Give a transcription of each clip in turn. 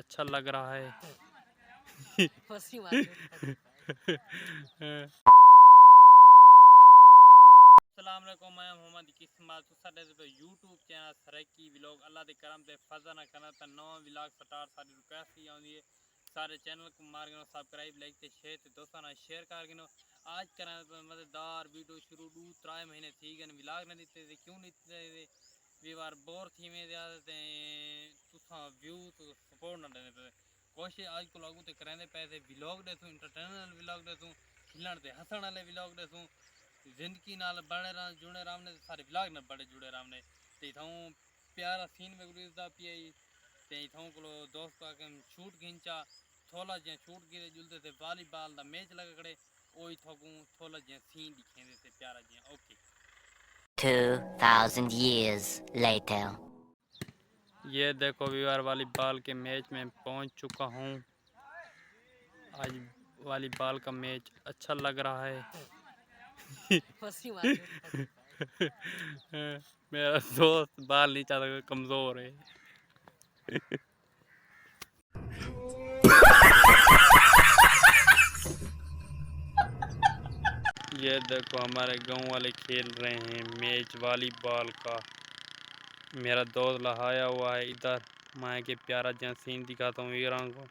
अच्छा लग रहा है। अस्सलाम वालेकुम, मैं मोहम्मद किस्मत तुसाडे ते YouTube चैनल सरकी व्लॉग अल्लाह दे करम ते फजल ना करना ता नौ व्लॉग स्टार्ट साडी रिक्वेस्ट ही आंदी है सारे चैनल को मार गनो सब्सक्राइब लाइक ते शेयर ते दोस्तों ना शेयर कर गनो। आज करना मजेदार वीडियो शुरू 2-3 महीने थी गए व्लॉग ना दिते ते क्यों नहीं दिते वी बार बोर थी में ते तुसा व्यू तो सपोर्ट ना देने पे कोशिश आज को लागू ते करने पैसे व्लॉग देसू एंटरटेनमेंट व्लॉग देसू खिलण ते हंसण वाले व्लॉग देसू जिंदगी नाल बड़े जुड़े रहने सारे व्लॉग न बड़े जुड़े रहने ते इथाऊ प्यारा सीन में गुजरदा पिया ते इथाऊ को दोस्त आके शूट खिंचा थोड़ा जे शूट गिरे जुलते थे वॉलीबॉल दा मैच लगा खड़े ओ इथाऊ थोड़ा जे सीन दिखेंदे थे प्यारा जे ओके 2000 years later. ये देखो वीवार वॉलीबॉल के मैच में पहुंच चुका हूं। आज वॉलीबॉल का मैच अच्छा लग रहा है। मेरा दोस्त बाल नहीं चाहता कमजोर है। ये देखो हमारे गांव वाले खेल रहे हैं मैच वॉलीबॉल का। मेरा दोस्त लहाया हुआ है इधर। मैं के प्यारा जहाँ सीन दिखाता हूँ वीरान को।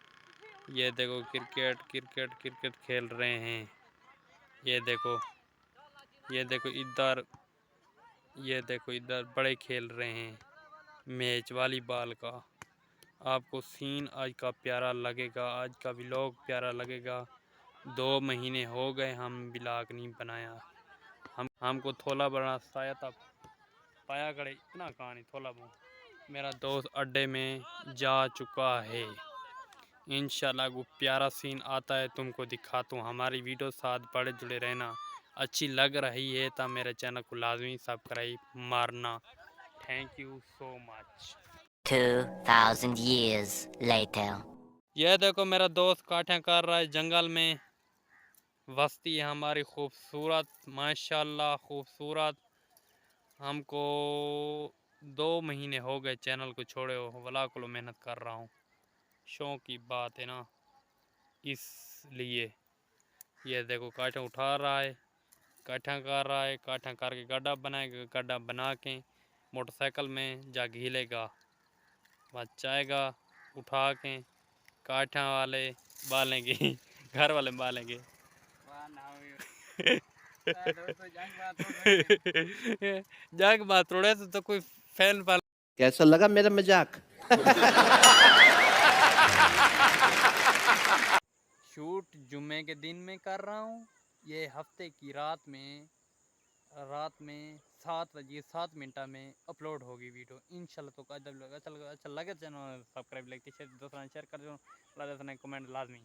ये देखो क्रिकेट क्रिकेट क्रिकेट खेल रहे हैं। ये देखो इधर। ये देखो इधर बड़े खेल रहे हैं मैच वॉलीबॉल का। आपको सीन आज का प्यारा लगेगा, आज का व्लॉग प्यारा लगेगा। 2 महीने हो गए हम व्लॉग नहीं बनाया। हमको थोड़ा बड़ा शायद अब पाया करे इतना कहानी थोड़ा बहुत। मेरा दोस्त अड्डे में जा चुका है। इंशाल्लाह वो प्यारा सीन आता है तुमको दिखाता हूँ। हमारी वीडियो साथ बड़े जुड़े रहना। अच्छी लग रही है तो मेरे चैनल को लाजमी सब्सक्राइब मारना। Thank you so much. 2000 years later. यह देखो मेरा दोस्त काठियाँ कर रहा है जंगल में। बस्ती है हमारी खूबसूरत माशाल्लाह खूबसूरत। हमको 2 महीने हो गए चैनल को छोड़े हो व्लॉग को मेहनत कर रहा हूँ। शौक की बात है ना इसलिए। ये देखो काठा उठा रहा है, काठा कर रहा है, काठा करके गड्ढा बनाएगा। गड्ढा बना के मोटरसाइकिल में जा घिलेगा बचाएगा उठा के। काठा वाले बालेंगे घर वाले बालेंगे। जंग बात थोड़े तो कोई फैन पाल। कैसा लगा मेरा मजाक? शूट जुम्मे के दिन में कर रहा हूँ। ये हफ्ते की रात में 7:07 में अपलोड होगी वीडियो इंशाल्लाह। तो अच्छा लगे चैनल सब्सक्राइब लाइक शेयर दोस्तों शेयर कर दो। कमेंट लाजमी।